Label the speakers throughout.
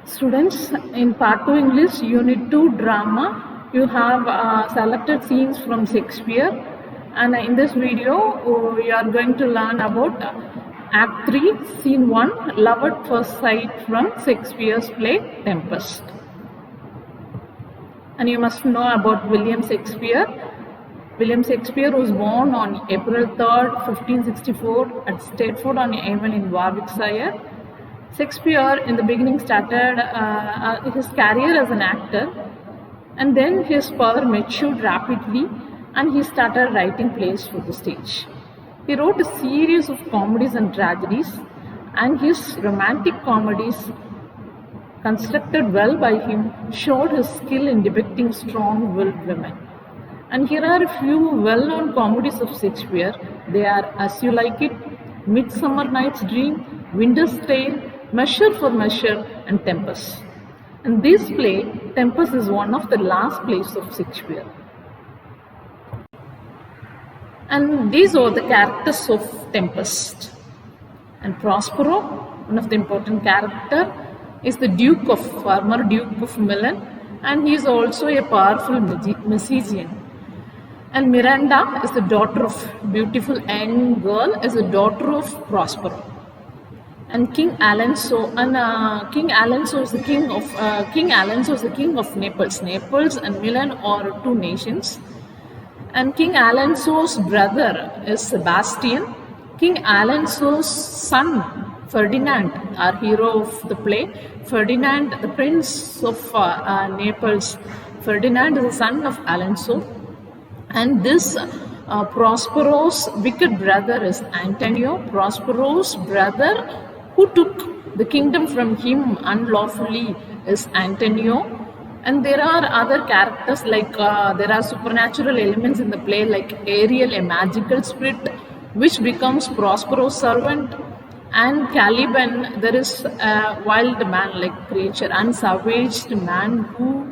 Speaker 1: Students, in Part 2 English, Unit 2 Drama, you have selected scenes from Shakespeare, and in this video, we are going to learn about Act 3, Scene 1, Love at First Sight from Shakespeare's play Tempest. And you must know about William Shakespeare. William Shakespeare was born on April 3rd, 1564 at Stratford-on-Avon in Warwickshire. Shakespeare in the beginning started his career as an actor, and then his power matured rapidly and he started writing plays for the stage. He wrote a series of comedies and tragedies, and his romantic comedies, constructed well by him, showed his skill in depicting strong-willed women. And here are a few well-known comedies of Shakespeare. They are As You Like It, Midsummer Night's Dream, Winter's Tale, Measure for Measure, and Tempest. And this play, Tempest, is one of the last plays of Shakespeare. And these are the characters of Tempest. And Prospero, one of the important characters, is the former Duke of Milan, and he is also a powerful musician. And Miranda is the daughter of beautiful young girl, is the daughter of Prospero. And King Alonso is the king of Naples. Naples and Milan are two nations. And King Alonso's brother is Sebastian. King Alonso's son Ferdinand, our hero of the play, Ferdinand, the Prince of Naples. Ferdinand is the son of Alonso. And this Prospero's wicked brother is Antonio. Prospero's brother, who took the kingdom from him unlawfully, is Antonio. And there are other characters, like there are supernatural elements in the play, like Ariel, a magical spirit, which becomes Prospero's servant. And Caliban, there is a wild man like creature, unsavaged man who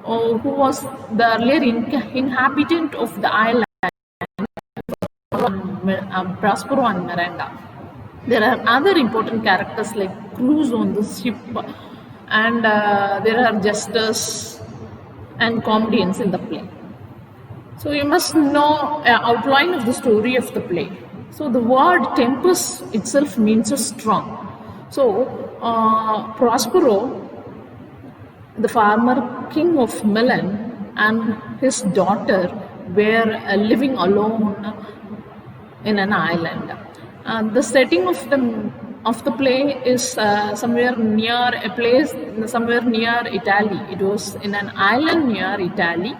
Speaker 1: was the earlier inhabitant of the island, Prospero and Miranda. There are other important characters like crews on the ship, and there are jesters and comedians in the play. So you must know an outline of the story of the play. So the word Tempest itself means a storm. So Prospero, the former king of Milan, and his daughter were living alone in an island. The setting of the play is somewhere near Italy. It was in an island near Italy,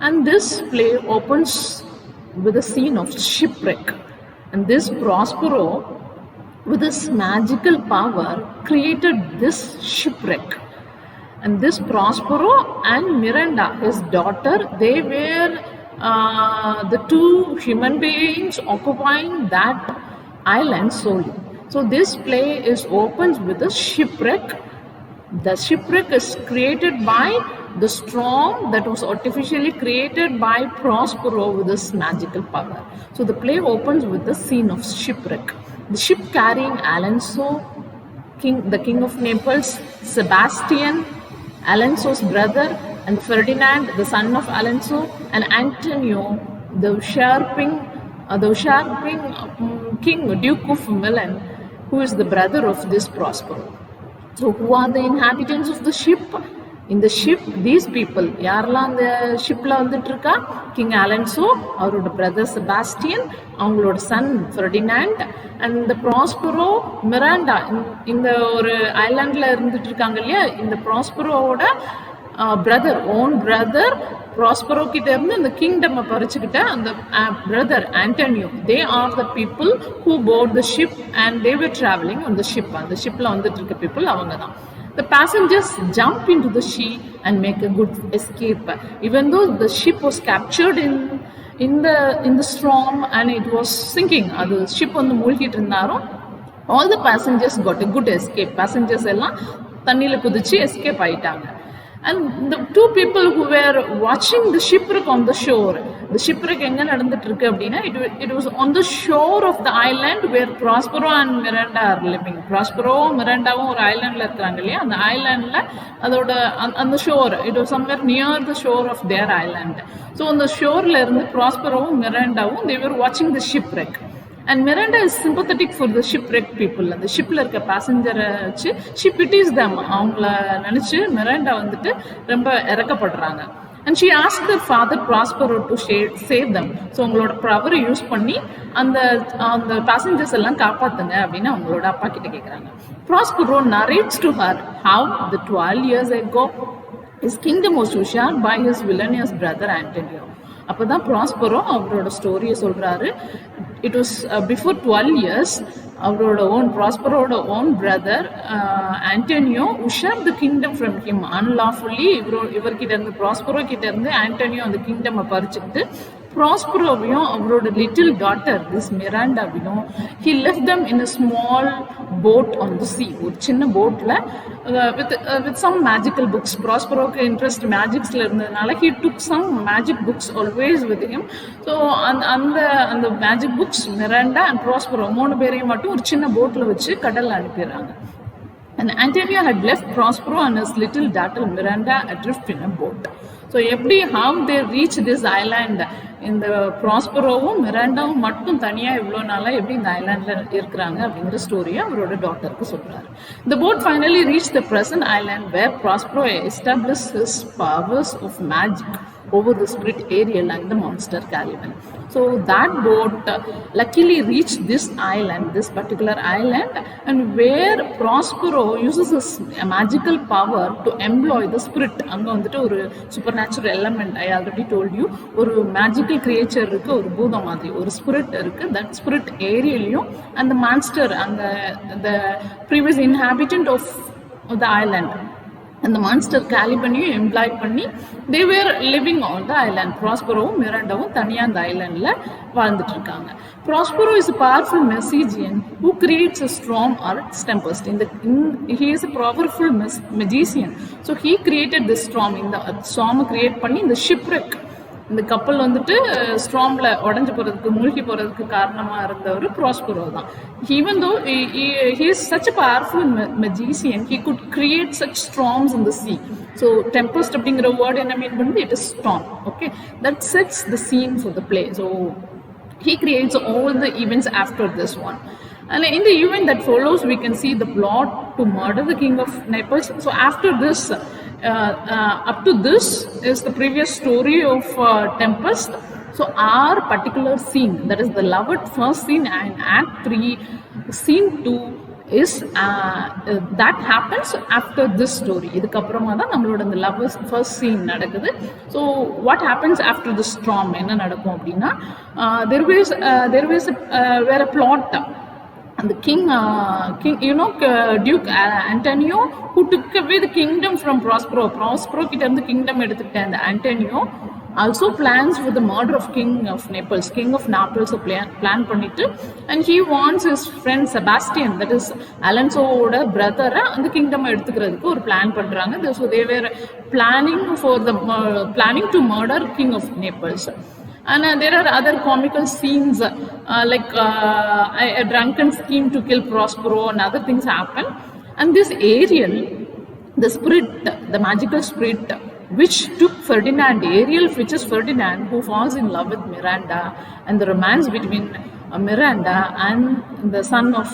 Speaker 1: and this play opens with a scene of shipwreck. And this Prospero, with his magical power, created this shipwreck. And this Prospero and Miranda, his daughter, they were the two human beings occupying that island solely. So this play opens with a shipwreck. The shipwreck is created by the storm that was artificially created by Prospero with his magical power. So the play opens with the scene of shipwreck. The ship carrying Alonso, the king of Naples, Sebastian, Alonso's brother, and Ferdinand, the son of Alonso, and Antonio, the usurping king, Duke of Milan, who is the brother of this Prospero. So who are the inhabitants of the ship? In the ship, these people, யாரெல்லாம் அந்த ஷிப்பில் வந்துட்டு இருக்கா? King Alonso, அவரோட brother Sebastian, அவங்களோட Sun Ferdinand, and இந்த Prospero, Miranda, இந்த ஒரு ஐலாண்டில் இருந்துட்டு இருக்காங்க இல்லையா? இந்த ப்ராஸ்பெரோவோட பிரதர் ப்ராஸ்பெரோ கிட்ட இருந்து இந்த கிங்டம் பறிச்சுக்கிட்ட அந்த brother Antonio, they are the people who board the ship and they were travelling on the ship. அந்த ஷிப்பில் வந்துட்டு இருக்க பீப்புள் அவங்க தான். The passengers jump into the sea and make a good escape. Even though the ship was captured in the storm and it was sinking, the ship வந்து மூழ்கிட்டு இருந்தாரோ, all the passengers got a good escape. Passengers எல்லாம் தண்ணியில் குதிச்சு escape ஆயிட்டாங்க. And the two people who were watching the shipwreck on the shore, the shipwreck எங்க நடந்துட்டு இருக்கு அப்படின்னா it was on the shore of the island where Prospero and Miranda are living. Prospero மிராண்டாவும் ஒரு ஐலாண்ட்ல இருக்காங்க இல்லையா, அந்த ஐலாண்ட்ல அதோட அந்த sure, it was somewhere near the shore of their island. So அந்த ஷோர்ல இருந்து ப்ராஸ்பரோவும் மிராண்டாவும் they were watching the shipwreck. And Miranda is sympathetic for the shipwrecked people. அந்த ஷிப்ல இருக்க பேசஞ்சரை வச்சு she pities them. அவங்கள நினைச்சு மிராண்டா வந்துட்டு ரொம்ப இறக்கப்படுறாங்க. And she asked her father Prospero to save them. So உங்களோட பவரை யூஸ் பண்ணி அந்த அந்த பேசஞ்சர்ஸ் எல்லாம் காப்பாத்துங்க அப்படின்னு அவங்களோட அப்பா கிட்ட கேட்குறாங்க. Prospero narrates to her how the 12 years ago his kingdom was usurped by his villainous brother Antonio. அப்போதான் ப்ராஸ்பரோ அவரோட ஸ்டோரியை சொல்றாரு. இட் வாஸ் பிஃபோர் 12 years அவரோட ஓன் ப்ராஸ்பரோட ஓன் பிரதர் ஆண்டனியோ உஷார் த கிங்டம் ஃப்ரம் ஹிம் அன்லாஃபுல்லி. இவர்கிட்ட இருந்து ப்ராஸ்பரோ கிட்ட இருந்து ஆண்டனியோ அந்த கிங்டம் பறிச்சுக்கிட்டு ப்ராஸ்பரோவையும் அவரோட லிட்டில் டாட்டர் திஸ் மிராண்டாவையும் he left them in a small boat on the sea. ஒரு சின்ன போட்ல வித் சம் மேஜிக்கல் புக்ஸ். ப்ராஸ்பரோக்கு இன்ட்ரெஸ்ட் மேஜிக்ஸ்ல இருந்ததுனால he took some magic books always with him. So அந்த அந்த magic books Miranda and Prospero 3 பேரையும் மட்டும் ஒரு சின்ன போட்ல வச்சு கடல்ல அனுப்பிடுறாங்க. And Antonio had left Prospero and his little daughter Miranda adrift in a boat. So எப்படி how they reach this island, இந்த ப்ராஸ்பரோவும் மிராண்டாவும் மட்டும் தனியா இவ்வளோ நாளா எப்படி இந்த ஐலாண்ட்ல இருக்கிறாங்க அப்படிங்கிற ஸ்டோரியை அவரோட டாட்டருக்கு சொல்றாரு. The boat finally reached the present island where Prospero established his powers of magic over the spirit Ariel and the monster Caliban. So that boat luckily reached this island, this particular island, and where Prospero uses his magical power to employ the spirit. அங்க வந்துட்டு ஒரு supernatural element, I already told you, ஒரு magical creature இருக்கு, ஒரு பூதம் மாதிரி ஒரு spirit இருக்கு. That spirit Arielயும் and the monster, அங்க the previous inhabitant of the island, அந்த மான்ஸ்டர் காலிபனையும் எம்ப்ளாய் பண்ணி they were living on the island. ப்ராஸ்பரோவும் மிராண்டாவும் தனியாக அந்த ஐலாண்டில் வாழ்ந்துட்டு இருக்காங்க. Prospero is a powerful magician who creates a storm or tempest. He is a powerful magician. So he created this storm. இந்த storm create பண்ணி இந்த shipwreck, இந்த கப்பல் வந்துட்டு ஸ்ட்ராம்ல உடஞ்சு போறதுக்கு மூழ்கி போறதுக்கு காரணமா இருந்தவர் ப்ராஸ்பரோ தான். Even though he is such a powerful magician, he could create such storms in the sea. So tempest அப்படிங்கிற வேர்ட் என்ன மீன் பண்ணுது? It is storm. Okay, that sets the scene for the play. So he creates all the events after this one. And in the event that follows, we can see the plot to murder the king of Naples. So after this, up to this is the previous story of Tempest. So our particular scene, that is the love at first scene, and Act 3, Scene 2 is that happens after this story. இதுக்கு அப்புறமா தான் நம்மளோட அந்த love first scene நடக்குது. So what happens after the ஸ்ட்ராம் என்ன நடக்கும் அப்படின்னா, there was வேற plot. And the king, Duke Antonio, who took away the kingdom from Prospero. Prospero கிட்ட இருந்து kingdom எடுத்துக்கிட்ட அந்த Antonio also plans for the murder of king of Naples. King of Naples plan பண்ணிட்டு, and he wants his friend Sebastian, that is Alonsoவோட brother, அந்த kingdom எடுத்துக்கிறதுக்கு ஒரு plan பண்றாங்க. So they were planning to murder king of Naples. And there are other comical scenes like a drunken scheme to kill Prospero and other things happen. And this Ariel, the spirit, the magical spirit which took Ferdinand, Ariel fetches Ferdinand, who falls in love with Miranda, and the romance between Miranda and the son of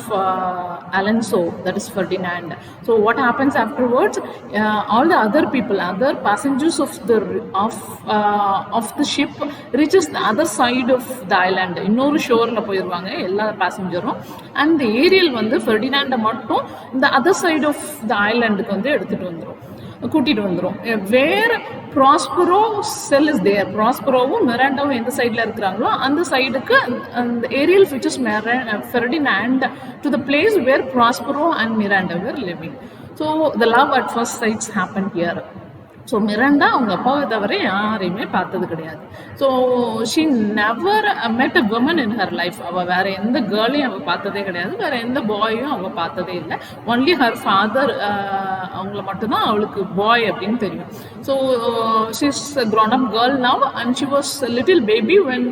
Speaker 1: Alonso, that is Ferdinand. So what happens afterwards? All the other people, other passengers of the ship reaches the other side of the island. இன்னொரு ஷோர்ல போயிருவாங்க எல்லா பேசஞ்சரும். And the Ariel வந்து ஃபெர்டினாண்டை மட்டும் இந்த other side of the islandக்கு வந்து கூட்டிட்டு வந்துடும். வேர் Prospero sell is there. ப்ராஸ்பரோவும் மிராண்டாவும் எந்த சைட்ல இருக்கிறாங்களோ அந்த சைடுக்கு அந்த Ariel fetches Ferdinand to the place where Prospero and Miranda were living. So the love at first sights happen here. So Miranda அவங்க அப்பாவை தவிர யாரையுமே பார்த்தது கிடையாது. ஸோ ஷி நெவர் மெட் a women in her life. அவள் வேற எந்த கேர்ளையும் அவள் பார்த்ததே கிடையாது, வேற எந்த பாயும் அவள் பார்த்ததே இல்லை. ஒன்லி ஹர் ஃபாதர் அவங்கள மட்டும்தான் அவளுக்கு பாய் அப்படின்னு தெரியும். So she's a grown up girl now and she was a little baby when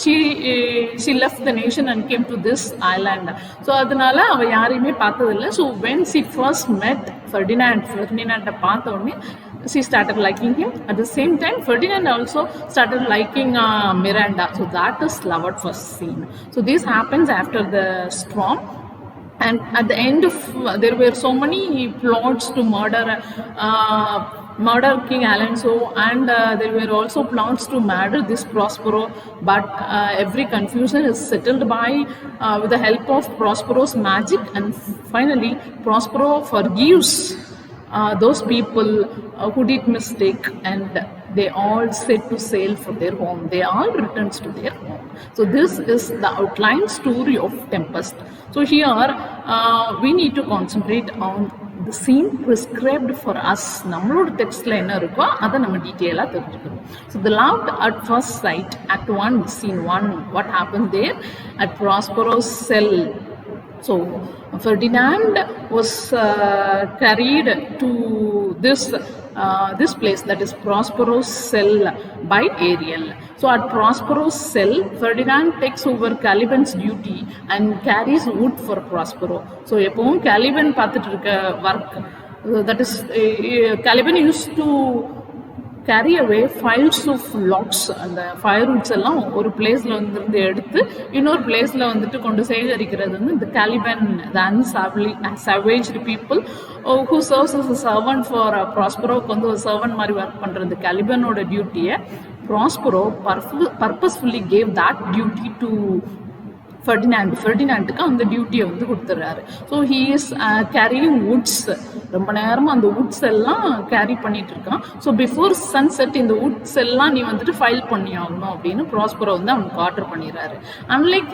Speaker 1: she left the nation and came to this island. So அதனால அவள் யாரையுமே பார்த்ததில்லை. So when she first met ஃபெர்டினாண்டை பார்த்த உடனே she started liking him. At the same time, Ferdinand also started liking Miranda. So that is love at first scene. So this happens after the storm. And at the end of, there were so many plots to murder King Alonso, and there were also plots to murder this Prospero, but every confusion is settled by with the help of Prospero's magic, and finally Prospero forgives those people who did mistake, and they all set to sail for their home. They all returns to their home. So this is the outline story of Tempest. So here we need to concentrate on the scene prescribed for us. நம்மளோட டெக்ஸ்ட்ல என்ன இருக்கோ அதை நம்ம டீட்டெயிலாக தெரிஞ்சுக்கணும். So the love at first sight, Act 1, Scene 1. What happened there at Prospero's cell? So Ferdinand was carried to this place, that is Prospero's cell, by Ariel. So at Prospero's cell, Ferdinand takes over Caliban's duty and carries wood for Prospero. So எப்பவும் Caliban பார்த்துட்டு இருக்க work, that is Caliban used to carry away files of logs, அந்த ஃபயர்வுட்ஸ் எல்லாம் ஒரு பிளேஸ்ல வந்து எடுத்து இன்னொரு பிளேஸ்ல வந்துட்டு கொண்டு சேகரிக்கிறது வந்து இந்த Caliban, the unsavaged people who serves as a servant for Prospero. வந்து ஒரு சர்வன்ட் மாதிரி ஒர்க் பண்றது Calibanோட டியூட்டியை Prospero purposefully gave that duty to ஃபெர்டினாண்டுக்கு அந்த டியூட்டியை வந்து கொடுத்துட்றாரு. So he is carrying woods. ரொம்ப நேரமாக அந்த வுட்ஸ் எல்லாம் கேரி பண்ணிட்டு இருக்கான். ஸோ பிஃபோர் சன்செட் இந்த வுட்ஸ் எல்லாம் நீ வந்துட்டு ஃபைல் பண்ணி ஆகணும் அப்படின்னு ப்ராஸ்பரோ வந்து அவனுக்கு ஆர்டர் பண்ணிடுறாரு. Unlike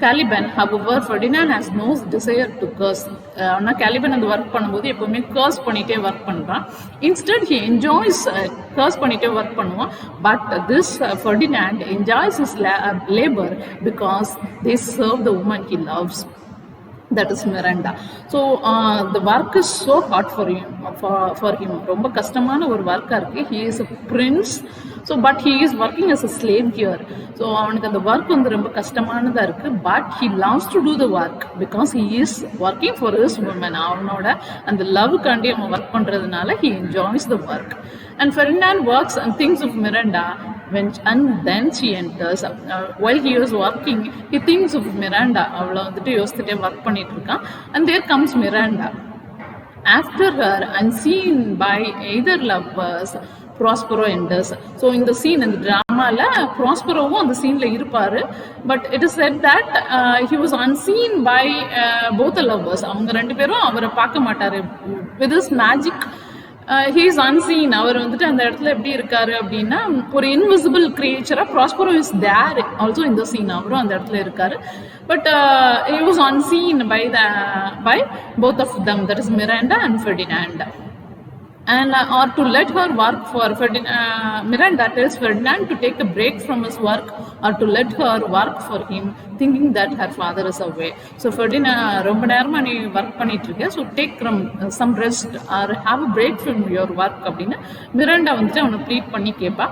Speaker 1: Caliban, however, Ferdinand has no desire to curse. ஆனால் Caliban அந்த ஒர்க் பண்ணும்போது எப்பவுமே கர்ஸ் பண்ணிட்டே ஒர்க் பண்ணுறான். இன்ஸ்டெட் ஹி என்ஜாய்ஸ் கர்ஸ் பண்ணிட்டே ஒர்க் பண்ணுவான். But this Ferdinand enjoys his labor because they serve the woman he loves, that is Miranda. So the work is so hard for him. ரொம்ப கஷ்டமான ஒரு ஒர்க்காக இருக்குது. He is a prince, so but he is working as a slave here. So அவனுக்கு அந்த work வந்து ரொம்ப கஷ்டமானதாக இருக்குது. But he loves to do the work because he is working for his woman. அவனோட அந்த லவ்க்காண்டி அவன் ஒர்க் பண்ணுறதுனால he enjoys the work. And Ferdinand works and thinks of Miranda and then she enters. While he was working, he thinks of Miranda. அவளை வந்துட்டு யோசிச்சுட்டே work பண்ணிட்டு இருக்கான். And there comes Miranda. After her, unseen by either lovers, Prospero enters. So in the scene, in the drama, Prosperoவும் அந்த சீன்ல இருப்பாரு. But it is said that he was unseen by both the lovers. அவங்க ரெண்டு பேரும் அவரை பார்க்க மாட்டாரு. With his magic, he is unseen. அவர் வந்துட்டு அந்த இடத்துல எப்படி இருக்காரு அப்படின்னா ஒரு invisible கிரியேச்சரா Prospero is there also in the scene. அவரும் அந்த இடத்துல இருக்காரு. But he was unseen by both of them, that is Miranda and Ferdinand. And or to let her work for Miranda tells Ferdinand to take a break from his work or to let her work for him, thinking that her father is away. So Ferdinand, ரொம்ப நேரமா நீ work பண்ணிட்டு இருக்க, so take some rest or have a break from your work அப்படின்னு Miranda வந்துட்டு அவனை plead பண்ணி கேட்பா.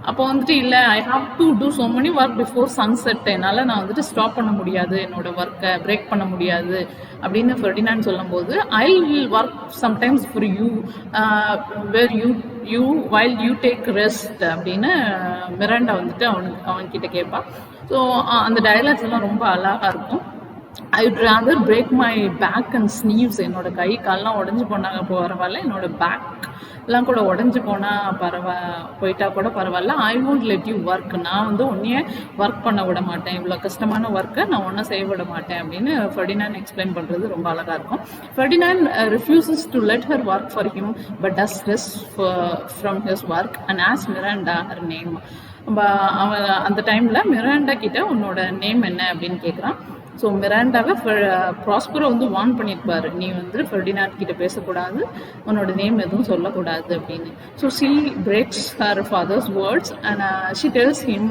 Speaker 1: அப்போ வந்துட்டு இல்லை, I have to do so many work before sunset, என்னால் நான் வந்துட்டு ஸ்டாப் பண்ண முடியாது, என்னோட ஒர்க்கை பிரேக் பண்ண முடியாது அப்படின்னு ஃபெர்டினாண்ட் சொல்லும்போது, I will work sometimes for you where you while you take rest அப்படின்னு மிராண்டா வந்துட்டு அவன்கிட்ட கேட்பா. ஸோ அந்த டயலாக்ஸ் எல்லாம் ரொம்ப அழகாக இருக்கும். I would rather break my back and sinews. என்னோட கை கால்லாம் உடஞ்சி போனாங்க பரவாயில்ல, என்னோட பேக் எல்லாம் கூட உடஞ்சி போனால் போயிட்டா கூட பரவாயில்ல. ஐ won't let you work. நான் வந்து உன்னையே ஒர்க் பண்ண விட மாட்டேன், இவ்வளோ கஷ்டமான ஒர்க்கை நான் ஒன்றும் செய்ய விட மாட்டேன் அப்படின்னு ஃபெர்டினாண்ட் எக்ஸ்பிளைன் பண்ணுறது ரொம்ப அழகாக இருக்கும். Ferdinand refuses to let her work for him but does rest from his work and asks Miranda her name. அவன் அந்த டைமில் மிராண்டா கிட்ட உன்னோட நேம் என்ன அப்படின்னு கேட்குறான். ஸோ மிராண்டாவை ப்ராஸ்பரோ வந்து வார்ன் பண்ணியிருப்பார், நீ வந்து ஃபெர்டினாண்ட் கிட்ட பேசக்கூடாது, உன்னோட நேம் எதுவும் சொல்லக்கூடாது அப்படின்னு. So she breaks her father's words and she tells him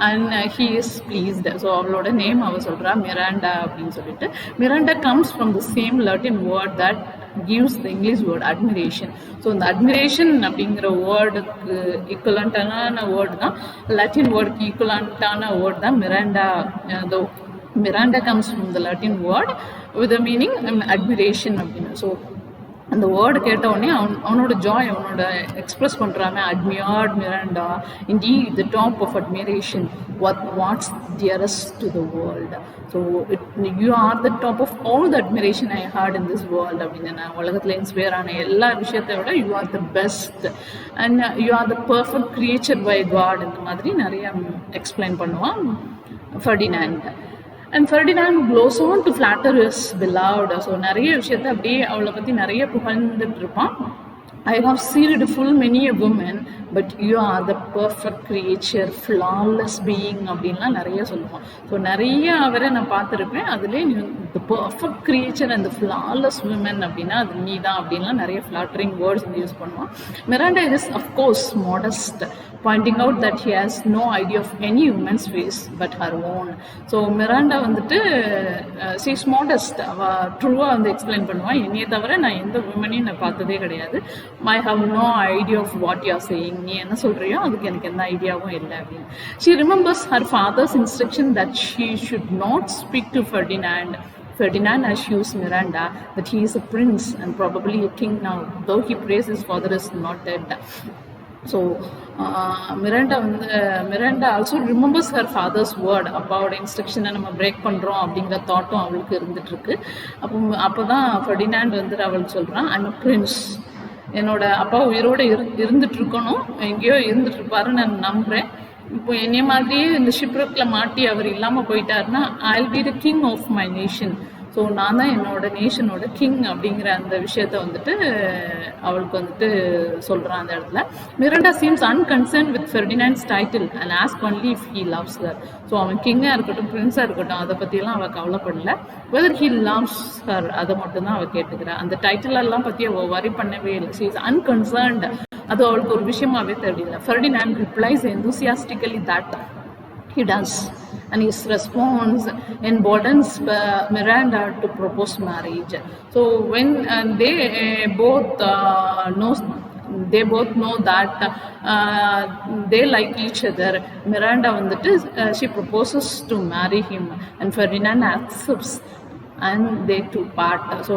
Speaker 1: and he is pleased. So அவளோட நேம் அவள் சொல்கிறா மிராண்டா அப்படின்னு சொல்லிட்டு. Miranda comes from the same Latin word that gives the English word admiration. So இந்த admiration அப்படிங்கிற வேர்டுக்கு ஈக்குவலண்டான word தான், Latin வேர்டுக்கு ஈக்குவலண்டான வேர்டு தான் Miranda. Miranda comes from the Latin word with the meaning admiration அப்படின்னு. ஸோ அந்த வேர்டு கேட்ட உடனே அவனோட ஜாய் அவனோட எக்ஸ்பிரஸ் பண்ணுறாங்க. Admired Miranda, indeed the top of admiration, what's dearest to the world. So you are the top of all the admiration I heard in this world அப்படின்னு. நான் உலகத்தில் இன்ஸ்பயர் ஆன எல்லா விஷயத்தை விட you are the best and you are the perfect creature by God. இந்த மாதிரி நிறைய எக்ஸ்பிளைன் பண்ணுவான் Ferdinand. And Ferdinand goes on to flatter his beloved. So நிறைய விஷயத்த அப்படியே அவளை பற்றி நிறைய புகழ்ந்துட்டு இருப்பான். I have seen full many a woman, but you are the perfect creature, flawless being அப்படின்லாம் நிறைய சொல்லுவான். ஸோ நிறைய அவரை நான் பார்த்துருப்பேன். அதுலேயே the perfect creature and the flawless women அப்படின்னா அது நீ தான் அப்படின்லாம் நிறைய ஃப்ளாட்டரிங் வேர்ட்ஸ் யூஸ் பண்ணுவான். Miranda is of course modest, pointing out that he has no idea of any woman's face but her own. So Miranda வந்துட்டு she is modest. அவள் ட்ரூவாக வந்து எக்ஸ்பிளைன் பண்ணுவான். என்னையை தவிர நான் எந்த விமனையும் நான் பார்த்ததே கிடையாது. I have no idea of what you are saying. நீ என்ன சொல்கிறியோ அதுக்கு எனக்கு எந்த ஐடியாவும் இல்லை அப்படின்னு. She remembers her father's instruction that she should not speak to Ferdinand. Ferdinand assures Miranda that he is a prince and probably a king now, though he prays his father is not dead. So Miranda also remembers her father's word. அப்பாவோட இன்ஸ்ட்ரக்ஷனை நம்ம break பண்ணுறோம் அப்படிங்கிற தாட்டும் அவளுக்கு இருந்துகிட்ருக்கு. அப்போ தான் Ferdinand வந்துட்டு அவளுக்கு சொல்கிறான், ஐம் அ பிரின்ஸ், என்னோட அப்பா உயிரோடு இருந்துகிட்ருக்கணும், எங்கேயோ இருந்துகிட்ருப்பாருன்னு நான் நம்புகிறேன். இப்போ என்னைய மாதிரியே இந்த ஷிப்ரக்கில் மாட்டி அவர் இல்லாமல் போயிட்டாருன்னா I will be the king of my nation. So நான் தான் என்னோட நேஷனோட கிங் அப்படிங்கிற அந்த விஷயத்த வந்துட்டு அவளுக்கு வந்துட்டு சொல்கிறான் அந்த இடத்துல. Miranda seems unconcern with Ferdinand's title and ask only if he loves her. So அவன் கிங்காக இருக்கட்டும் பிரின்ஸாக இருக்கட்டும் அதை பற்றியெல்லாம் அவள் கவலைப்படல. வெதர் ஹீ லவ்ஸ் ஹர் அதை மட்டும்தான் அவள் கேட்டுக்கிறாள். அந்த டைட்டிலெல்லாம் பற்றி அவள் வரி பண்ணவே இல்லை. She is unconcerned. அது அவளுக்கு ஒரு விஷயமாவே தெரியல. Ferdinand replies enthusiastically that he does, and his response emboldens Miranda to propose marriage. So when they both know that they like each other, Miranda வந்துட்டு she proposes to marry him and Ferdinand accepts and they two part. So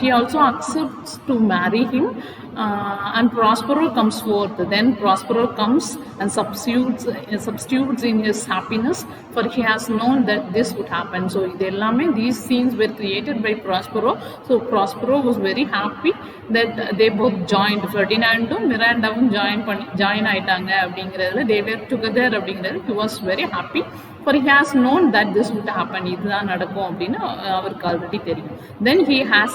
Speaker 1: he also accepts to marry him and Prospero comes forth. Then Prospero comes and substitutes in his happiness, for he has known that this would happen. So these scenes were created by Prospero. So Prospero was very happy that they both joined. Ferdinandum Mirandavum join ஆயிட்டாங்க அப்படிங்கிறதுல they were together அப்படிங்கிறது he was very happy, for he has known that this would happen. இதுதான் நடக்கும் அப்படின்னு அவருக்கு already தெரியும். Then he has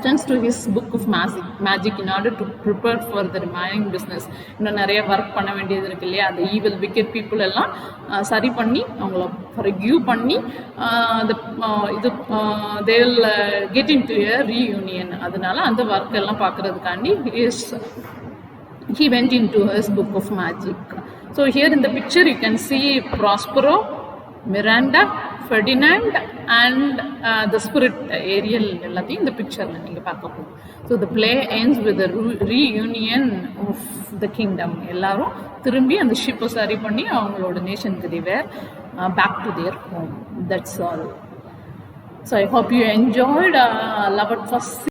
Speaker 1: turns to his book of magic in order to prepare for the remaining business. இன்னும் நிறைய work பண்ண வேண்டியது இருக்கு இல்லையா, அந்த ஈவில் விக்கெட் பீப்புள் எல்லாம் சரி பண்ணி அவங்கள forgive பண்ணி இது they will get into a reunion. அதனால அந்த ஒர்க் எல்லாம் பார்க்கறதுக்காண்டி he went into his book of magic. So here in the picture you can see Prospero, Miranda, Ferdinand and the spirit Ariel எல்லாத்தையும் இந்த பிக்சரில் நீங்கள் பார்க்க போகும். So the play ends with the reunion of the kingdom. எல்லாரும் திரும்பி அந்த ஷிப்பை சரி பண்ணி அவங்களோட நேஷனுக்கு they were back to their home. That's all. So I hope you enjoyed Love at First